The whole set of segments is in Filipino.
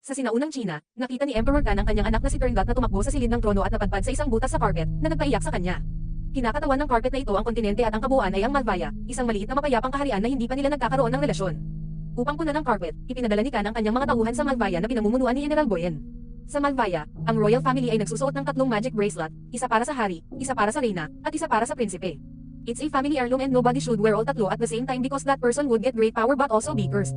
Sa sinaunang China, nakita ni Emperor Kan ang kanyang anak na si Turandot na tumakbo sa silid ng trono at napadpad sa isang butas sa carpet, na nagpaiyak sa kanya. Kinakatawan ng carpet na ito ang kontinente at ang kabuuan ay ang Malvaya, isang maliit na mapayapang kaharian na hindi pa nila nagkakaroon ng relasyon. Upang punan ng carpet, ipinadala ni Kan ang kanyang mga tauhan sa Malvaya na pinamumunuan ni General Boyen. Sa Malvaya, ang royal family ay nagsusuot ng 3 magic bracelet, isa para sa hari, isa para sa reyna, at isa para sa prinsipe. It's a family heirloom and nobody should wear all 3 at the same time because that person would get great power but also be cursed.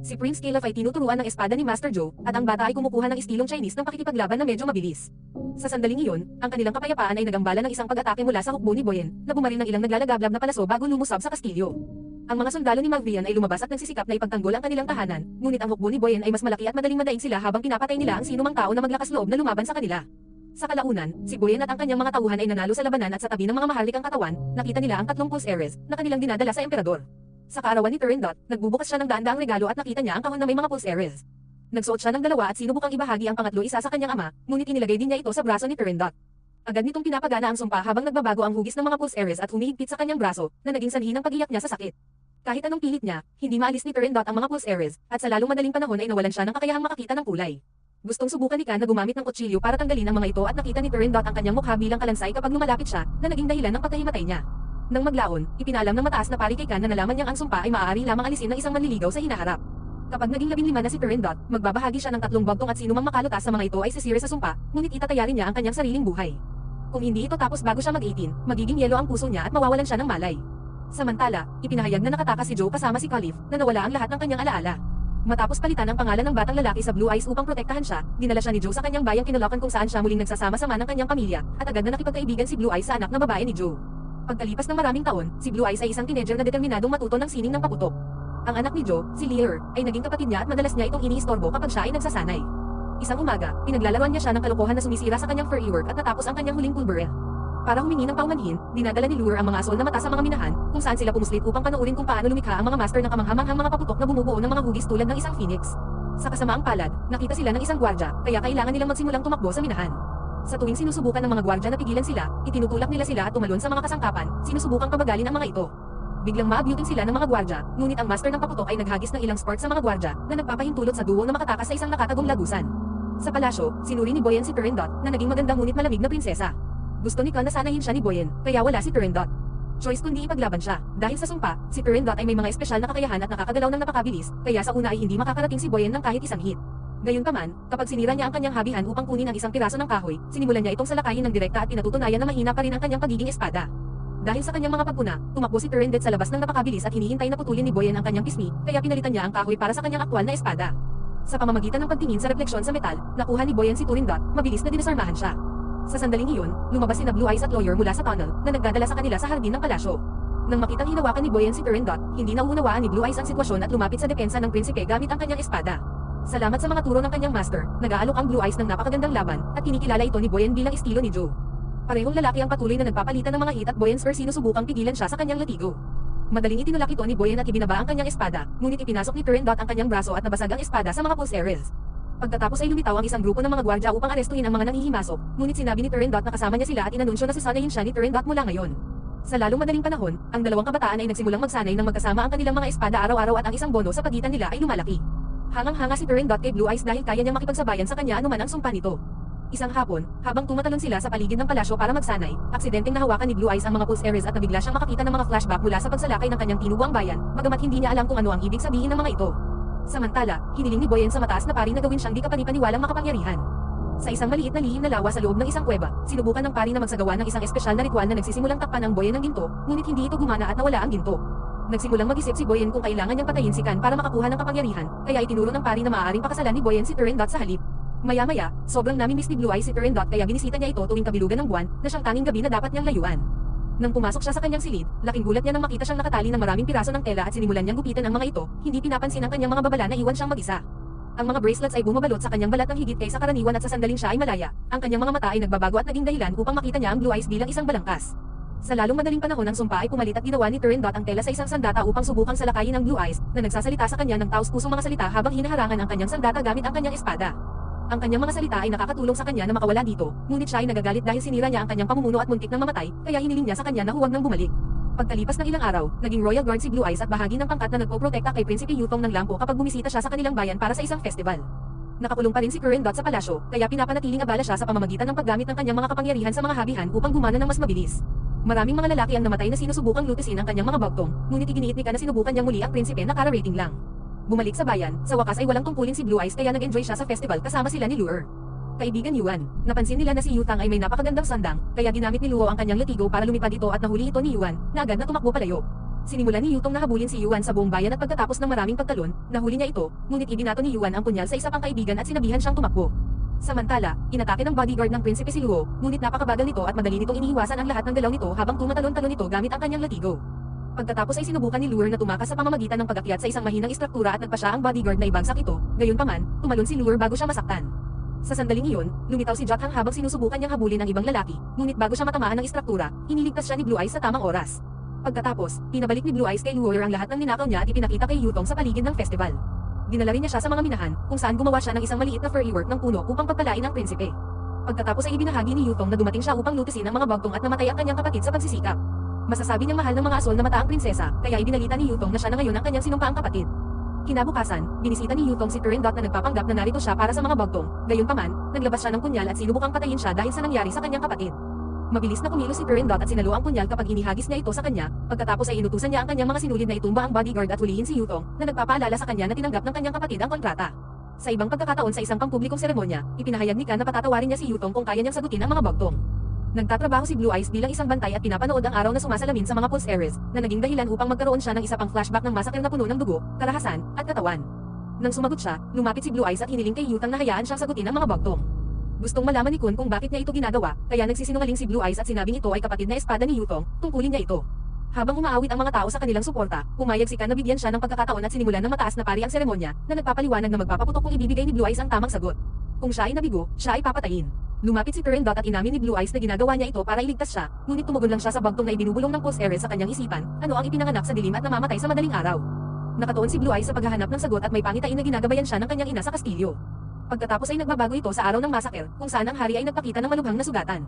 Si Prince Caleb ay tinuturuan ng espada ni Master Joe, at ang bata ay kumukuha ng istilong Chinese ng pakikipaglaban na medyo mabilis. Sa sandaling iyon, ang kanilang kapayapaan ay nagambala ng isang pag-atake mula sa hukbo ni Boyen, na bumaril ng ilang naglalagablab na palaso bago lumusab sa kastilyo. Ang mga sundalo ni Malvian ay lumabas at nagsisikap na ipagtanggol ang kanilang tahanan, ngunit ang hukbo ni Boyen ay mas malaki at madaling madaing sila habang pinapatay nila ang sinumang tao na maglakas loob na lumaban sa kanila. Sa kalaunan, si Boyen at ang kanyang mga tauhan ay nanalo sa labanan at sa tabi ng mga maharlikang katawan, nakita nila ang 3 pulse heiress na kanilang dinadala sa emperador. Sa kaarawan ni Turandot, nagbubukas siya ng daan-daang regalo at nakita niya ang kahon na may mga pulse heiress. Nagsuot siya ng 2 at sinubukang ibahagi ang pangatlo isa sa kanyang ama, ngunit inilagay din niya ito sa braso ni Turandot. Agad nitong pinapagana ang sumpa habang nagbabago ang hugis ng mga pulse heiress at humihigpit sa kanyang braso, na naging sanhi ng pag-iyak niya sa sakit. Kahit anong pilit niya, hindi maalis ni Turandot ang mga pulse heiress, at sa lalong madaling panahon ay nawalan siya ng kakayahang makakita ng kulay. Gustong subukan ni Kan na gumamit ng kutsilyo para tanggalin ang mga ito at nakita ni Turandot ang kanyang mukha bilang kalansay kapag lumalapit siya, na naging dahilan ng pagkahimatay niya. Nang maglaon, ipinalam ng mataas na pari kay Kan na nalaman niyang ang sumpa ay maaari lamang alisin ng isang manliligaw sa hinaharap. Kapag naging 15 na si Turandot, magbabahagi siya ng 3 bugtong at sinumang makalutas sa mga ito ay sisire sa sumpa, ngunit itatayarin niya ang kanyang sariling buhay. Kung hindi ito tapos bago siya mag-18, magiging yelo ang puso niya at mawawalan siya ng malay. Samantala, ipinahayag na nakatakas si Joe kasama si Caliph, na nawala ang lahat ng kanyang alaala. Matapos palitan ang pangalan ng batang lalaki sa Blue Eyes upang protektahan siya, dinala siya ni Joe sa kanyang bayang Kinlokan kung saan siya muling nagsasama-sama ng kanyang pamilya, at agad na nakipagkaibigan si Blue Eyes sa anak na babae ni Joe. Pagkalipas ng maraming taon, si Blue Eyes ay isang teenager na determinadong matuto ng sining ng paputok. Ang anak ni Joe, si Lear, ay naging kapatid niya at madalas niya itong iniistorbo kapag siya ay nagsasanay. Isang umaga, pinaglalaruan niya siya ng kalokohan na sumisira sa kanyang furry work at natapos ang kanyang huling pulbere. Para humingi ng paumanhin, dinadala ni Lure ang mga asol na mata sa mga minahan, kung saan sila pumuslit upang panoorin kung paano lumikha ang mga master ng kamanghamanghang mga paputok na bumubuo ng mga hugis tulad ng isang phoenix. Sa kasamaang palad, nakita sila ng isang gwardya, kaya kailangan nilang magsimulang tumakbo sa minahan. Sa tuwing sinusubukan ng mga gwardya na pigilan sila, itinutulak nila sila at tumalon sa mga kasangkapan, sinusubukang pabagalin ang mga ito. Biglang maabuting sila ng mga gwardya, ngunit ang master ng paputok ay naghagis ng ilang spark sa mga gwardya, na nagpapahintulot sa duo na makatakas sa isang nakatagong lagusan. Sa palasyo, sinuri ni Boyen si Turandot, na naging maganda ngunit malamig na prinsesa. Gusto ni Kan na sanayin siya ni Boyen, kaya wala si Turandot. Choice kundi ipaglaban siya. Dahil sa sumpa, si Turandot ay may mga espesyal na kakayahan at nakakagalaw ng napakabilis, kaya sa una ay hindi makakarating si Boyen ng kahit isang hit. Gayunpaman, kapag sinira niya ang kanyang habihan upang kunin ang isang piraso ng kahoy, sinimulan niya itong salakayin ng direkta at pinatutunayan na mahina pa rin ang kanyang pagiging espada. Dahil sa kanyang mga pagpuna, tumakbo si Turandot sa labas ng napakabilis at hinihintay na putulin ni Boyen ang kanyang pisngi, kaya pinalitan niya ang kahoy para sa kanyang aktwal na espada. Sa pamamagitan ng pagtingin sa refleksyon sa metal, nakuha ni Boyen si Turandot, mabilis na dinasarmahan siya. Sa sandaling iyon, lumabas sina Blue Eyes at Lawyer mula sa tunnel, na nagdadala sa kanila sa hardin ng palasyo. Nang makitang hinawakan ni Boyen si Turandot, hindi nauunawaan ni Blue Eyes ang sitwasyon at lumapit sa depensa ng prinsipe gamit ang kanyang espada. Salamat sa mga turo ng kanyang master, nag-aalok ang Blue Eyes ng napakagandang laban, at kinikilala ito ni Boyen bilang estilo ni Joe. Parehong lalaki ang patuloy na nagpapalitan ng mga hit at Boyen's first sinusubukang pigilan siya sa kanyang latigo. Madaling itinulak ito ni Boyen at ibinaba ang kanyang espada, ngunit ipinasok ni Turandot ang kanyang braso at nabasag ang espada sa mga pulse heiress. Pagkatapos ay lumitaw ang isang grupo ng mga gwardya upang arestuhin ang mga nanghihimasok, ngunit sinabi ni Turandot na kasama niya sila at inanunsyo na susanayin siya ni Turandot mula ngayon. Sa lalong madaling panahon, ang dalawang kabataan ay nagsimulang magsanay nang magkasama ang kanilang mga espada araw-araw at ang isang bono sa pagitan nila ay lumalaki. Hangang-hanga si Turandot kay Blue Eyes dahil kaya niyang makipagsabayan sa kanya anuman ang sumpa nito. Isang hapon, habang tumatalon sila sa paligid ng palasyo para magsanay, aksidenteng nahawakan ni Blue Eyes ang mga pulse heiress at nabigla siyang makakita ng mga flashback mula sa pagsalakay ng kanyang tinubuang bayan, bagamat hindi niya alam kung ano ang ibig sabihin ng mga ito. Samantala, hiniling ni Boyen sa mataas na pari na gawin siyang di kapani-paniwalang makapangyarihan. Sa isang maliit na lihim na lawa sa loob ng isang kuweba, sinubukan ng pari na magsagawa ng isang espesyal na ritual na nagsisimulang takpan ang Boyen ng ginto, ngunit hindi ito gumana at nawala ang ginto. Nagsimulang mag-isip si Boyen kung kailangan niyang patayin si Kan para makakuha ng kapangyarihan, kaya itinuro ng pari na maaaring pakasalan ni Boyen si Turandot sa halip. Maya-maya, sobrang namimiss ni Blue Eyes si Turandot kaya binisita niya ito tuwing kabilugan ng buwan, na siyang tanging gabi na dapat niyang layuan. Nang pumasok siya sa kanyang silid, laking gulat niya nang makita siyang nakatali ng maraming piraso ng tela at sinimulan niyang gupitan ang mga ito, hindi pinapansin ang kanyang mga babala na iwan siyang mag-isa. Ang mga bracelets ay bumabalot sa kanyang balat ng higit kaysa karaniwan at sa sandaling siya ay malaya, ang kanyang mga mata ay nagbabago at naging dahilan upang makita niya ang Blue Eyes bilang isang balangkas. Sa lalong madaling panahon ng sumpa ay pumalit at ginawa ni Turandot ang tela sa isang sandata upang subukang salakayin ang Blue Eyes, na nagsasalita sa kanya ng taos-pusong mga salita habang hinaharangan ang kanyang sandata gamit ang kanyang espada. Ang kanyang mga salita ay nakakatulong sa kanya na makawala dito, ngunit siya ay nagagalit dahil sinira niya ang kanyang pamumuno at muntik nang mamatay, kaya hiniling niya sa kanya na huwag nang bumalik. Pagkalipas ng ilang araw, naging royal guard si Blue Eyes at bahagi ng pangkat na nagpoprotekta kay Prinsipe Yutong ng Lampo kapag bumisita siya sa kanilang bayan para sa isang festival. Nakakulong pa rin si Current Dot sa palasyo, kaya pinapanatiling abala siya sa pamamagitan ng paggamit ng kanyang mga kapangyarihan sa mga habihan upang gumana ng mas mabilis. Maraming mga lalaki ang namatay na sinusubukang lutisin ang kanyang mga bagtong, ngunit iginiit ni Ka na sinubukan niyang muli ang prinsipe na kara-rating lang. Bumalik sa bayan, sa wakas ay walang tungkulin si Blue Eyes kaya nag-enjoy siya sa festival kasama sila ni Lure. Kaibigan Yuan, napansin nila na si Yutang ay may napakagandang sandang, kaya ginamit ni Luo ang kanyang latigo para lumipad ito at nahuli ito ni Yuan, na agad na tumakbo palayo. Sinimulan ni Yutong na habulin si Yuan sa buong bayan at pagkatapos ng maraming pagtalon, nahuli niya ito, ngunit ibinato ni Yuan ang punyal sa isa pang kaibigan at sinabihan siyang tumakbo. Samantala, inatake ng bodyguard ng prinsipe si Luo, ngunit napakabagal nito at madali nitong iniiwasan ang lahat ng galaw nito habang tumatalon-talon ito gamit ang kanyang latigo. Pagkatapos ay sinubukan ni Lure na tumakas sa pamamagitan ng pag-akyat sa isang mahinang istruktura at nagpa siya ang bodyguard na ibagsak ito, gayunpaman, tumalon si Lure bago siya masaktan. Sa sandaling iyon, lumitaw si Jothang habang sinusubukan niyang habulin ang ibang lalaki, ngunit bago siya matamaan ng istruktura, iniligtas siya ni Blue Eyes sa tamang oras. Pagkatapos, pinabalik ni Blue Eyes kay Lure ang lahat ng ninakaw niya at ipinakita kay Yutong sa paligid ng festival. Dinala rin niya siya sa mga minahan, kung saan gumawa siya ng isang maliit na furry work ng puno upang pagpalain ang prinsipe. Pagkatapos ay ibinahagi ni Yutong na dumating siya upang lutisin ang mga bagtong at namatay ang kanyang kapatid sa pagsisikap. Masasabi niyang mahal ng mga asol na mata ang prinsesa, kaya ibinalita ni Yutong na siya na ngayon ang kanyang sinumpaang kapatid. Kinabukasan, binisita ni Yutong si Current Dot na nagpapanggap na narito siya para sa mga bagtong, gayunpaman, naglabas siya ng punyal at sinubukang patayin siya dahil sa nangyari sa kanyang kapatid. Mabilis na kumilos si Current Dot at sinalo ang punyal kapag inihagis niya ito sa kanya, pagkatapos ay inutusan niya ang kanyang mga sinulid na itumba ang bodyguard at hulihin si Yutong, na nagpapaalala sa kanya na tinanggap ng kanyang kapatid ang kontrata. Sa ibang pagkakataon sa isang pampublikong seremonya, ipinahayag ni Ka na patatawarin niya si Yutong kung kaya niyang sagutin ang mga bagtong. Nagtatrabaho si Blue Eyes bilang isang bantay at pinapanood ang araw na sumasalamin sa mga pulse areas, na naging dahilan upang magkaroon siya ng isa pang flashback ng massacre na puno ng dugo, karahasan, at katawan. Nang sumagot siya, lumapit si Blue Eyes at hiniling kay Yutang na hayaan siyang sagutin ang mga bagtong. Gustong malaman ni Kun kung bakit niya ito ginagawa, kaya nagsisinungaling si Blue Eyes at sinabing ito ay kapatid na espada ni Yutong, tungkulin niya ito. Habang umaawit ang mga tao sa kanilang suporta, pumayag si Ka na bigyan siya ng pagkakataon at sinimulan ng mataas na pari ang seremonya, na nagpapaliwanag na magpapaputok kung ibibigay ni Blue Eyes ang tamang sagot. Kung siya ay nabigo, siya ay papatayin. Lumapit si Current Dot at inamin ni Blue Eyes na ginagawa niya ito para iligtas siya, ngunit tumugon lang siya sa bagtong na ibinubulong ng pulse areas sa kanyang isipan, ano ang ipinanganak sa dilim at namamatay sa madaling araw. Nakatuon si Blue Eyes sa paghahanap ng sagot at may pangitain na ginagabayan siya ng kanyang ina sa kastilyo. Pagkatapos ay nagbabago ito sa araw ng massacre, kung saan ang hari ay nagpakita ng malubhang na sugatan.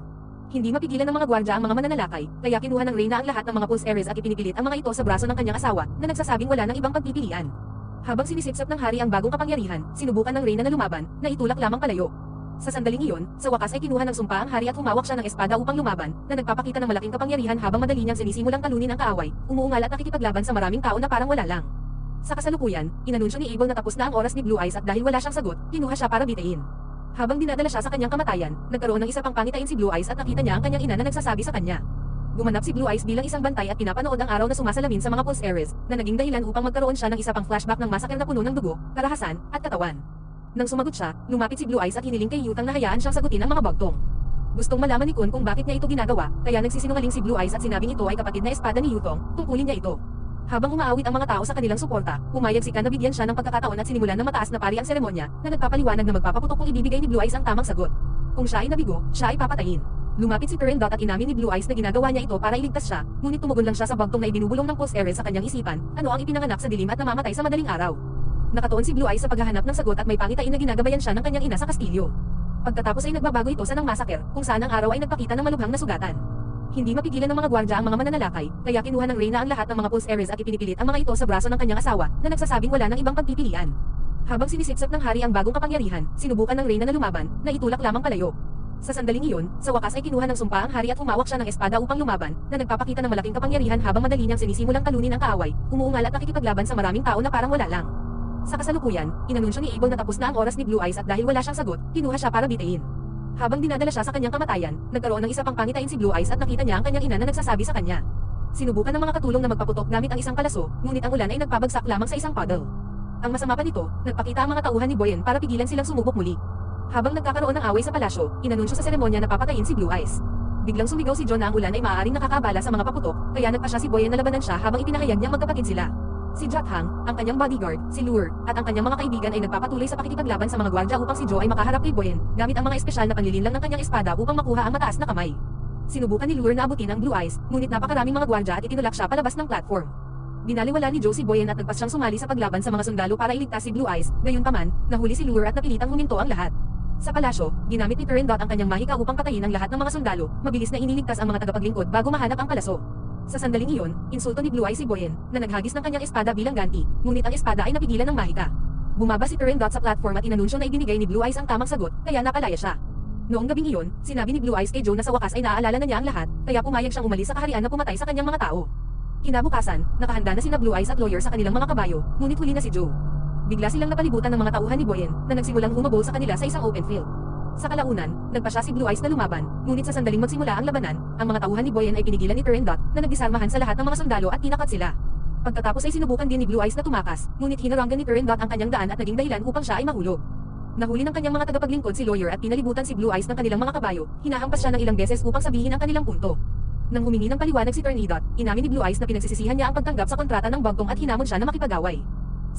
Hindi mapigilan ng mga gwardya ang mga mananalakay, kaya kinuha ng reyna ang lahat ng mga pulse areas at ipinipilit ang mga ito sa braso ng kanyang asawa, na nagsasabing wala ng ibang pagpipilian. Habang sinisipsap ng hari ang bagong kapangyarihan, sinubukan ng reyna na lumaban, na itulak lamang palayo. Sa sandaling iyon, sa wakas ay kinuha ng sumpa ang hari at humawak siya ng espada upang lumaban, na nagpapakita ng malaking kapangyarihan habang madali niyang sinisimulang talunin ang kaaway, umuungal at nakikipaglaban sa maraming tao na parang wala lang. Sa kasalukuyan, inanunsyo ni Abel na tapos na ang oras ni Blue Eyes at dahil wala siyang sagot, kinuha siya para bitain. Habang dinadala siya sa kanyang kamatayan, nagkaroon ng isa pang pangitain si Blue Eyes at nakita niya ang kanyang ina na nagsasabi sa kanya. Gumanap si Blue Eyes bilang isang bantay at pinapanood ang araw na sumasalamin sa mga pulse areas, na naging dahilan upang magkaroon siya ng isa pang flashback ng massacre na puno ng dugo, karahasan, at katawan. Nang sumagot siya, lumapit si Blue Eyes at hiniling kay Yutang na hayaan siyang sagutin ang mga bagtong. Gustong malaman ni Kun kung bakit niya ito ginagawa, kaya nagsisinungaling si Blue Eyes at sinabing ito ay kapatid na espada ni Yutong, tungkulin niya ito. Habang umaawit ang mga tao sa kanilang suporta, pumayag si Ka na bigyan siya ng pagkakataon at sinimulan ng mataas na pari ang seremonya, na nagpapaliwanag na magpapaputok kung ibibigay ni Blue Eyes ang tamang sagot. Kung siya ay nabigo, siya ay papatayin. Lumapit si Current Dot at inamin ni Blue Eyes na ginagawa niya ito para iligtas siya, ngunit tumugon lang siya sa bagtong na ibinubulong ng pulse areas sa kanyang isipan, ano ang ipinanganak sa dilim at namamatay sa madaling araw. Nakatuon si Blue Eyes sa paghahanap ng sagot at may pangitain na ginagabayan siya ng kanyang ina sa kastilyo. Pagkatapos ay nagbabago ito sa ng massacre, kung saan ang araw ay nagpakita ng malubhang na sugatan. Hindi mapigilan ng mga gwardya ang mga mananalakay, kaya kinuha ng reyna ang lahat ng mga pulse areas at ipinipilit ang mga ito sa braso ng kanyang asawa, na nagsasabing wala ng ibang pagpipilian. Habang sinisipsap ng hari ang bagong kapangyarihan, sinubukan ng reyna na lumaban, na itulak lamang palayo. Sa sandaling iyon, sa wakas ay kinuha ng sumpa ang hari at humawak siya ng espada upang lumaban, na nagpapakita ng malaking kapangyarihan habang madali niyang sinisimulang talunin ang kaaway, umuungal at nakikipaglaban sa maraming tao na parang wala lang. Sa kasalukuyan, inanunsyo ni Abel na tapos na ang oras ni Blue Eyes at dahil wala siyang sagot, kinuha siya para bitain. Habang dinadala siya sa kanyang kamatayan, nagkaroon ng isa pang pangitain si Blue Eyes at nakita niya ang kanyang ina na nagsasabi sa kanya. Sinubukan ng mga katulong na magpaputok gamit ang isang palaso, ngunit ang ulan ay nagpabagsak lamang sa isang puddle. Ang masama pa nito, nagpakita ang mga tauhan ni Boyen para pigilan silang sumubok muli. Habang nagkakaroon ng away sa palasyo, inanunsyo sa seremonya na papatayin si Blue Eyes. Biglang sumigaw si John na ang ulan ay maaaring nakakabala sa mga paputok, kaya nagpa siya si Boyen na labanan siya habang ipinahayag niyang magkapatid sila. Si Jothang, ang kanyang bodyguard, si Lure, at ang kanyang mga kaibigan ay nagpapatuloy sa pakikipaglaban sa mga gwardya upang si Joe ay makaharap kay Boyen, gamit ang mga espesyal na panlilinlang ng kanyang espada upang makuha ang mataas na kamay. Sinubukan ni Lure na abutin ang Blue Eyes, ngunit napakaraming mga gwardya at itinulak siya palabas ng platform. Binaliwala ni Joe si Boyen at nagpas siyang sumali sa paglaban sa mga sundalo para iligtas si Blue Eyes, gayunpaman, nahuli si Lure at napilitang huminto ang lahat. Sa palasyo, ginamit ni Current Dot ang kanyang mahika upang patayin ang lahat ng mga sundalo, mabilis na iniligtas ang mga tagapaglingkod bago mahanap ang palaso. Sa sandaling iyon, insulto ni Blue Eyes si Boyen, na naghagis ng kanyang espada bilang ganti, ngunit ang espada ay napigilan ng mahika. Bumaba si Turandot sa platform at inanunsyo na ibinigay ni Blue Eyes ang tamang sagot, kaya napalaya siya. Noong gabing iyon, sinabi ni Blue Eyes kay Joe na sa wakas ay naaalala na niya ang lahat, kaya pumayag siyang umalis sa kaharian na pumatay sa kanyang mga tao. Kinabukasan, nakahanda na sina Blue Eyes at lawyer sa kanilang mga kabayo, ngunit huli na si Joe. Bigla silang napalibutan ng mga tauhan ni Boyen, na nagsimulang humabol sa kanila sa isang open field. Sa kalaunan, nagpa siya si Blue Eyes na lumaban, ngunit sa sandaling magsimula ang labanan, ang mga tauhan ni Boyen ay pinigilan ni Turandot, na nagdisarmahan sa lahat ng mga sundalo at tinakat sila. Pagkatapos ay sinubukan din ni Blue Eyes na tumakas, ngunit hinaranggan ni Turandot ang kanyang daan at naging dahilan upang siya ay mahulog. Nahuli ng kanyang mga tagapaglingkod si lawyer at pinalibutan si Blue Eyes ng kanilang mga kabayo, hinahampas siya ng ilang beses upang sabihin ang kanilang punto. Nang humingi ng paliwanag si Turandot, inamin ni Blue Eyes na pinagsisisihan niya ang pagtanggap sa kontrata ng bugtong at hinamon siya na makipag-away.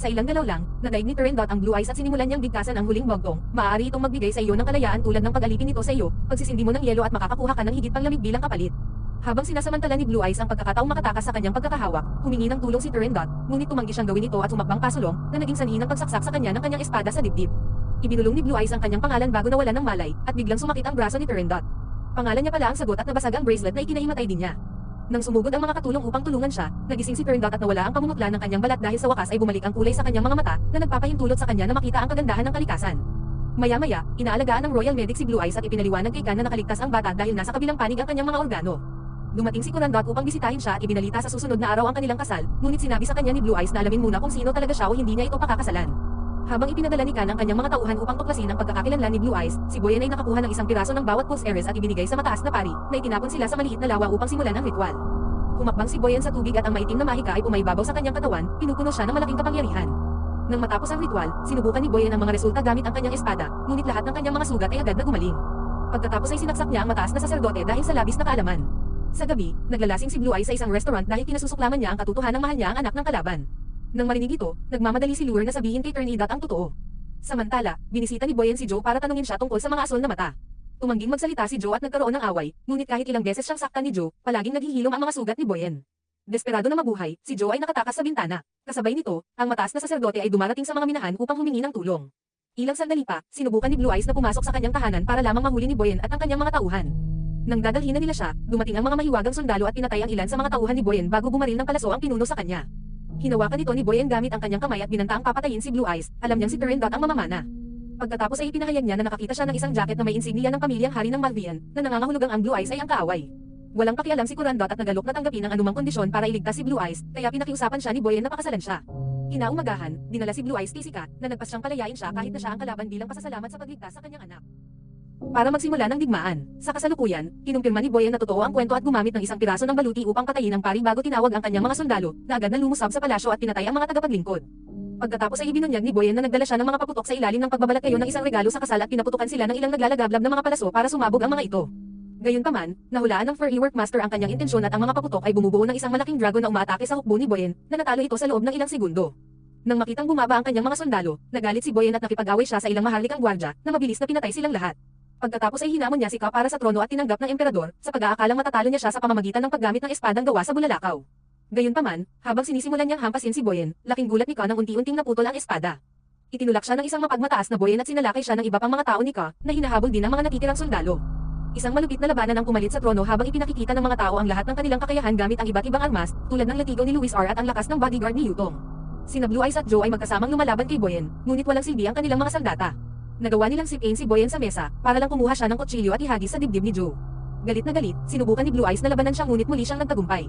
Sa ilang galaw lang, nadaig ni Turandot ang Blue Eyes at sinimulan niyang bigkasan ang huling bugtong. Maaari itong magbigay sa iyo ng kalayaan tulad ng pag-alipin nito sa iyo, pagsisindi mo ng yelo at makakakuha ka ng higit pang lamig bilang kapalit. Habang sinasamantala ni Blue Eyes ang pagkakataong makatakas sa kanyang pagkakahawak, humingi ng tulong si Turandot, ngunit tumanggi siyang gawin ito at sumakbang pasulong, na naging sanhi ng pagsaksak sa kanya ng kanyang espada sa dibdib. Ibinulong ni Blue Eyes ang kanyang pangalan bago nawalan ng malay, at biglang sumakit ang braso ni Turandot. Pangalan niya pala ang sagot at nabasag ang bracelet na ikinaimatay din niya. Nang sumugod ang mga katulong upang tulungan siya, nagising si Turandot at nawala ang pamumutla ng kanyang balat dahil sa wakas ay bumalik ang kulay sa kanyang mga mata, na nagpapahintulot sa kanya na makita ang kagandahan ng kalikasan. Maya-maya, inaalagaan ng Royal Medic si Blue Eyes at ipinaliwanag kay Khan na nakaligtas ang bata dahil nasa kabilang panig ang kanyang mga organo. Dumating si Turandot upang bisitahin siya at ibinalita sa susunod na araw ang kanilang kasal, ngunit sinabi sa kanya ni Blue Eyes na alamin muna kung sino talaga siya o hindi niya ito pakakasalan. Habang ipinadala ni Khan ang kanyang mga tauhan upang tuklasin ang pagkakakilanlan ni Blue Eyes, si Boyen ay nakakuha ng isang piraso ng bawat pulse heiress at ibinigay sa mataas na pari, na itinapon sila sa maliit na lawa upang simulan ang ritual. Humakbang si Boyen sa tubig at ang maitim na mahika ay pumaibabaw sa kanyang katawan, pinupuno siya ng malaking kapangyarihan. Nang matapos ang ritual, sinubukan ni Boyen ang mga resulta gamit ang kanyang espada, ngunit lahat ng kanyang mga sugat ay agad na gumaling. Pagkatapos ay sinaksak niya ang mataas na saserdote dahil sa labis na kaalaman. Sa gabi, naglalasing si Blue Eyes sa isang restaurant dahil kinasusuklaman niya ang katotohanang mahal niya ang anak ng kalaban. Nang marinig ito, nagmamadali si Lure na sabihin kay Turandot ang totoo. Samantala, binisita ni Boyen si Joe para tanungin siya tungkol sa mga asol na mata. Tumangging magsalita si Joe at nagkaroon ng away, ngunit kahit ilang beses siyang saktan ni Joe, palaging naghihilom ang mga sugat ni Boyen. Desperado na mabuhay, si Joe ay nakatakas sa bintana. Kasabay nito, ang mataas na saserdote ay dumarating sa mga minahan upang humingi ng tulong. Ilang sandali pa, sinubukan ni Blue Eyes na pumasok sa kanyang tahanan para lamang mahuli ni Boyen at ang kanyang mga tauhan. Nang dadalhin na nila siya, dumating ang mga mahiwagang sundalo at pinatay ang ilan sa mga tauhan ni Boyen bago bumaril ng palaso ang pinuno sa kanya. Hinawakan ito ni Boyen gamit ang kanyang kamay at binantaang papatayin si Blue Eyes, alam niyang si Turandot ang mamamana. Pagkatapos ay ipinahayag niya na nakakita siya ng isang jacket na may insignia ng pamilyang hari ng Malvian, na nangangahulugang ang Blue Eyes ay ang kaaway. Walang pakialam si Turandot at nagalok na tanggapin ang anumang kondisyon para iligtas si Blue Eyes, kaya pinakiusapan siya ni Boyen na pakasalan siya. Kinaumagahan, dinala si Blue Eyes kay Sika, na nagpas siyang palayain siya kahit na siya ang kalaban bilang pasasalamat sa pagligtas sa kanyang anak. Para magsimula ng digmaan, sa kasalukuyan, kinumpirma ni Boyen na totoo ang kwento at gumamit ng isang piraso ng baluti upang patayin ang pari bago tinawag ang kanyang mga sundalo, na agad na lumusab sa palasyo at pinatay ang mga tagapaglingkod. Pagkatapos ay ibinunyag ni Boyen na nagdala siya ng mga paputok sa ilalim ng pagbabalakayo ng isang regalo sa kasal at pinaputukan sila ng ilang naglalagablab na mga palaso para sumabog ang mga ito. Gayunpaman, nahulaan ng furry workmaster ang kanyang intensyon at ang mga paputok ay bumubuo ng isang malaking dragon na umaatake sa hukbo ni Boyen, na natalo ito sa loob ng ilang segundo. Nang makitang bumaba ang kanyang mga sundalo, nagalit si Boyen at nakipag-away siya sa ilang maharlikang gwardya, na mabilis na pinatay silang lahat. Pagkatapos ay hinamon niya si Ka para sa trono at tinanggap ng emperador, sa pag-aakalang matatalo niya siya sa pamamagitan ng paggamit ng espadang gawa sa bulalakaw. Gayunpaman, habang sinisimulan niyang hampasin si Boyen, laking gulat ni Ka nang unti-unting naputol ang espada. Itinulak siya ng isang mapagmataas na Boyen at sinalakay siya ng iba pang mga tao ni Ka, na hinahabol din ang mga natitirang sundalo. Isang malupit na labanan ang pumalit sa trono habang ipinakikita ng mga tao ang lahat ng kanilang kakayahan gamit ang iba't ibang armas, tulad ng latigo ni Luis R at ang lakas ng bodyguard ni Yutong. Sina Blue Eyes at Joe ay magkasamang lumalaban kay Boyen, ngunit walang silbi ang kanilang mga sandata. Nagawa nilang sipin si Boyen sa mesa, para lang kumuha siya ng kutsilyo at ihagis sa dibdib ni Joe. Galit na galit, sinubukan ni Blue Eyes na labanan siya ngunit muli siyang nagtagumpay.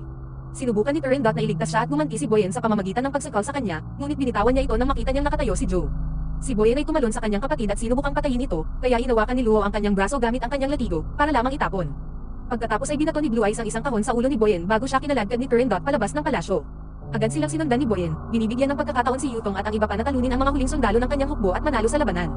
Sinubukan ni Turandot na iligtas siya at gumanti si Boyen sa pamamagitan ng pagsakal sa kanya, ngunit binitawan niya ito nang makita niyang nakatayo si Joe. Si Boyen ay tumalon sa kanyang kapatid at sinubukang patayin ito, kaya hinawakan ni Luo ang kanyang braso gamit ang kanyang latigo, para lamang itapon. Pagkatapos ay binato ni Blue Eyes ang isang kahon sa ulo ni Boyen bago siya kinalagkad ni Turandot palabas ng palasyo. Agad silang sinundan ni Boyen, binibigyan ng pagkakataon si Yutong at ang iba pa na talunin ang mga huling sundalo ng kanyang hukbo at manalo sa labanan.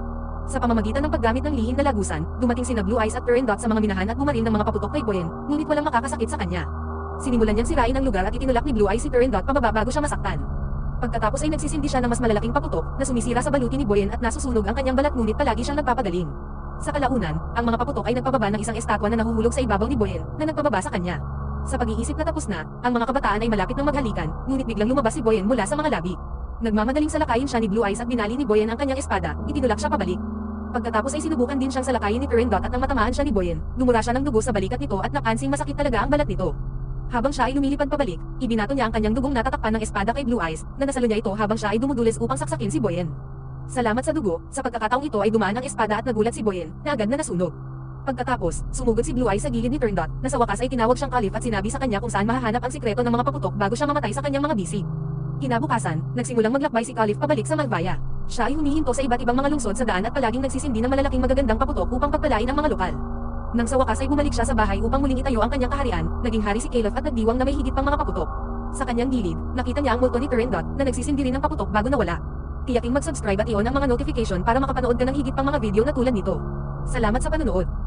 Sa pamamagitan ng paggamit ng lihim na lagusan, dumating sina Blue Eyes at Turandot sa mga minahan at bumaril ng mga paputok kay Boyen, ngunit walang makakasakit sa kanya. Sinimulan niyang sirain ang lugar at itinulak ni Blue Eyes si Turandot pababa bago siya masaktan. Pagkatapos ay nagsisindi siya ng mas malalaking paputok, na sumisira sa baluti ni Boyen at nasusunog ang kanyang balat ngunit palagi siyang nagpapagaling. Sa kalaunan, ang mga paputok ay nagpababa ng isang estatwa na nahuhulog sa ibabaw ni Boyen, na nagpababa sa kanya. Sa pag-iisip na tapos na, ang mga kabataan ay malapit ng maghalikan, ngunit biglang lumabas si Boyen mula sa mga labi. Nagmamadaling salakayin siya ni Blue Eyes at binali ni Boyen ang kanyang espada, itinulak siya pabalik. Pagkatapos ay sinubukan din siyang salakayin ni Turandot at nang matamaan siya ni Boyen, dumura siya ng dugo sa balikat nito at napansing masakit talaga ang balat nito. Habang siya ay lumilipad pabalik, ibinato niya ang kanyang dugong natatakpan ng espada kay Blue Eyes, na nasalo niya ito habang siya ay dumudulis upang saksakin si Boyen. Salamat sa dugo, sa pagkakataong ito ay dumaan ang espada at nagulat si Boyen, na agad na nasunog. Pagkatapos, sumugod si Blue Eye sa gilid ni Turndot, na sa wakas ay tinawag siyang kalif at sinabi sa kanya kung saan mahahanap ang sikreto ng mga paputok bago siya mamatay sa kanyang mga bisig. Kinabukasan, nagsimulang maglakbay si Kalif pabalik sa Malvaya. Siya ay humihinto sa iba't ibang mga lungsod sa daan at palaging nagsisindi ng malalaking magagandang paputok upang pagpalain ang mga lokal. Nang sa wakas ay bumalik siya sa bahay upang muling itayo ang kanyang kaharian, naging hari si Caliph at nagdiwang na may higit pang mga paputok. Sa kanyang gilid, nakita niya ang multo ni Turndot, na nagsisindi rin ng paputok bago nawala. Tiyaking mag-subscribe at i-on ang mga notification para makapanood ka ng higit pang mga video na tulad nito. Salamat sa panonood.